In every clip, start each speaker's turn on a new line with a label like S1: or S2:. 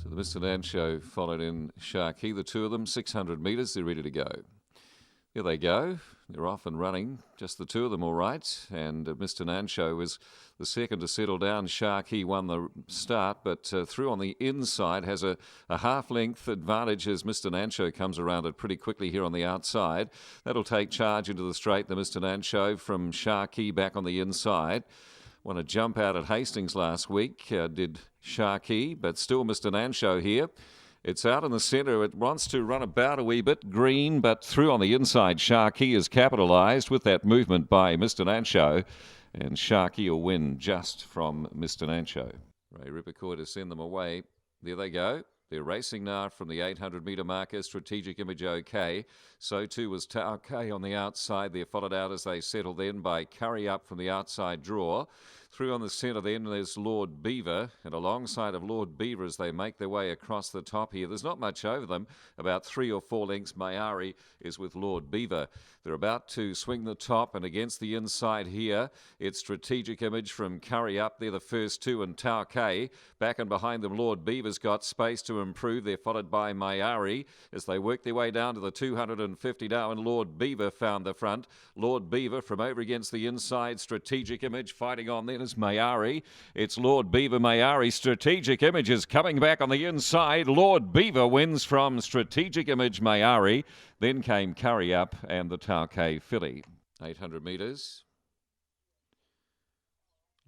S1: So the Mr. Nancho followed in Sharkey. The two of them, 600 metres, they're ready to go. Here they go. They're off and running. Just the two of them all right. And Mr. Nancho was the second to settle down. Sharkey won the start, but through on the inside has a half-length advantage as Mr. Nancho comes around it pretty quickly here on the outside. That'll take charge into the straight. The Mr. Nancho from Sharkey back on the inside. Won a jump out at Hastings last week, did Sharkey, but still Mr. Nancho here. It's out in the centre. It wants to run about a wee bit green, but through on the inside, Sharkey is capitalised with that movement by Mr. Nancho, and Sharkey will win just from Mr. Nancho. Ray Rippercoy to send them away. There they go. They're racing now from the 800-metre marker. Strategic Image OK. So too was Tau K on the outside. They're followed out as they settle then by Curry Up from the outside draw. Through on the centre then there's Lord Beaver, and alongside of Lord Beaver as they make their way across the top here. There's not much over them. About 3 or 4 lengths. Mayari is with Lord Beaver. They're about to swing the top, and against the inside here, it's Strategic Image from Curry Up. They're the first two, and Tau K. Back and behind them, Lord Beaver's got space to improve. They're followed by Mayari as they work their way down to the 250 now, and Lord Beaver found the front. Lord Beaver from over against the inside. Strategic Image fighting on then is Mayari. It's Lord Beaver, Mayari. Strategic Image is coming back on the inside. Lord Beaver wins from Strategic Image, Mayari. Then came Curry Up and the Tau K filly. 800 metres.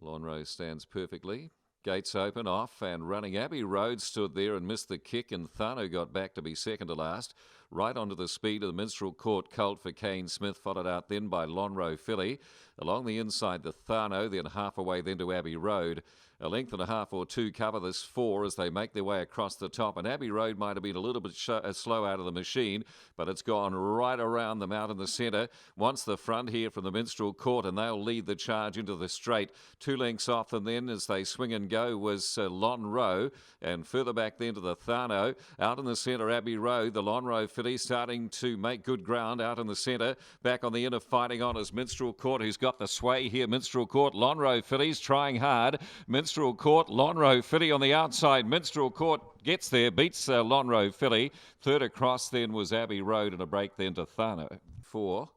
S1: Lonrose stands perfectly. Gates open, off and running. Abbey Road stood there and missed the kick, and Thano got back to be second to last. Right onto the speed of the Minstrel Court Colt for Kane Smith, followed out then by Lonro Filly. Along the inside, the Thano, then half away then to Abbey Road. A length and a half or two cover this 4 as they make their way across the top. And Abbey Road might have been a little bit slow out of the machine, but it's gone right around them out in the centre. Wants the front here from the Minstrel Court, and they'll lead the charge into the straight. 2 lengths off them then as they swing and go was Lonro, and further back then to the Thano. Out in the centre, Abbey Road. The Lonro filly starting to make good ground out in the centre. Back on the inner fighting on is Minstrel Court, who's got the sway here. Minstrel Court, Lonro fillies trying hard. Minstrel Court, Lonro filly on the outside. Minstrel Court gets there, beats Lonro filly. Third across then was Abbey Road, and a break then to Thano. 4.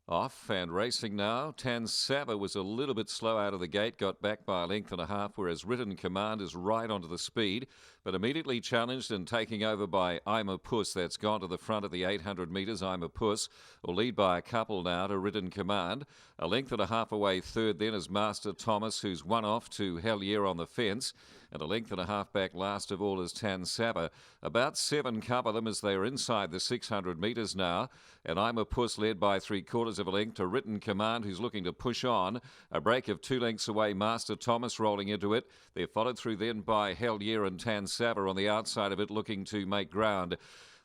S1: Off and racing now. Tansaba was a little bit slow out of the gate, got back by a length and a half, whereas Written Command is right onto the speed, but immediately challenged and taking over by I'm a Puss. That's gone to the front of the 800 metres. I'm a Puss will lead by a couple now to Written Command. A length and a half away third then is Master Thomas, who's one off to Hell Yeah on the fence. And a length and a half back last of all is Tansaba. About 7 cover them as they're inside the 600 metres now. And I'm a Puss led by 3/4 of a length to Written Command, who's looking to push on. A break of 2 lengths away, Master Thomas rolling into it. They're followed through then by Hell Yeah and Tansaba on the outside of it, looking to make ground.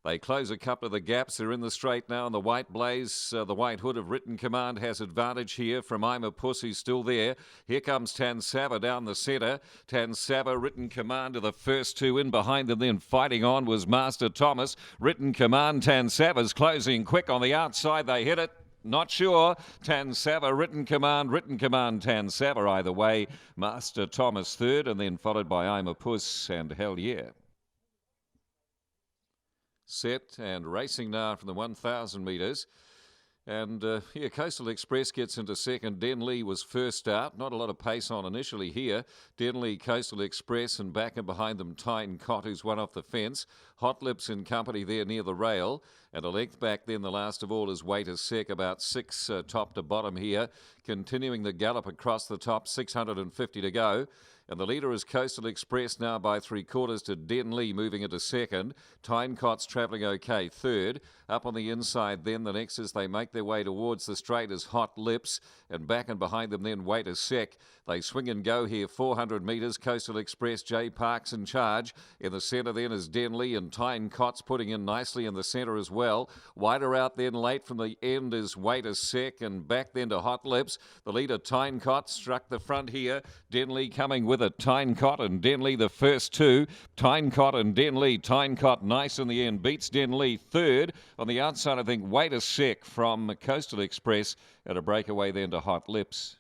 S1: They close a couple of the gaps. They're in the straight now, and the white blaze, the white hood of Written Command has advantage here from I'm a Puss, who's still there. Here comes Tansaba down the centre. Tansaba, Written Command are the first two in. Behind them then fighting on was Master Thomas. Written Command, Tansaba's closing quick on the outside. They hit it. Not sure. Tansaba, Written Command, Tansaba either way. Master Thomas third, and then followed by I'm a Puss and Hell Yeah. Set and racing now from the 1,000 metres. And here Coastal Express gets into second. Denley was first out. Not a lot of pace on initially here. Denley, Coastal Express, and back and behind them Tyne Cott, who's one off the fence. Hot Lips in company there near the rail. And a length back then, the last of all is Waiter Sec, about 6 top to bottom here. Continuing the gallop across the top, 650 to go. And the leader is Coastal Express now by 3/4 to Denley, moving into second. Tyne Cott's travelling okay third. Up on the inside then, the next as they make their way towards the straight is Hot Lips. And back and behind them then Waiter Sec. They swing and go here, 400 metres. Coastal Express, J Parks in charge. In the centre then is Denley, and Tyne Cott's putting in nicely in the centre as well. Wider out then late from the end is Waiter Sec, and back then to Hot Lips. The leader Tyne Cott struck the front here. Denley coming with it. Tyne Cott and Denley the first two. Tyne Cott and Denley. Tyne Cott nice in the end. Beats Denley third. On the outside I think Waiter Sec from Coastal Express, at a breakaway then to Hot Lips.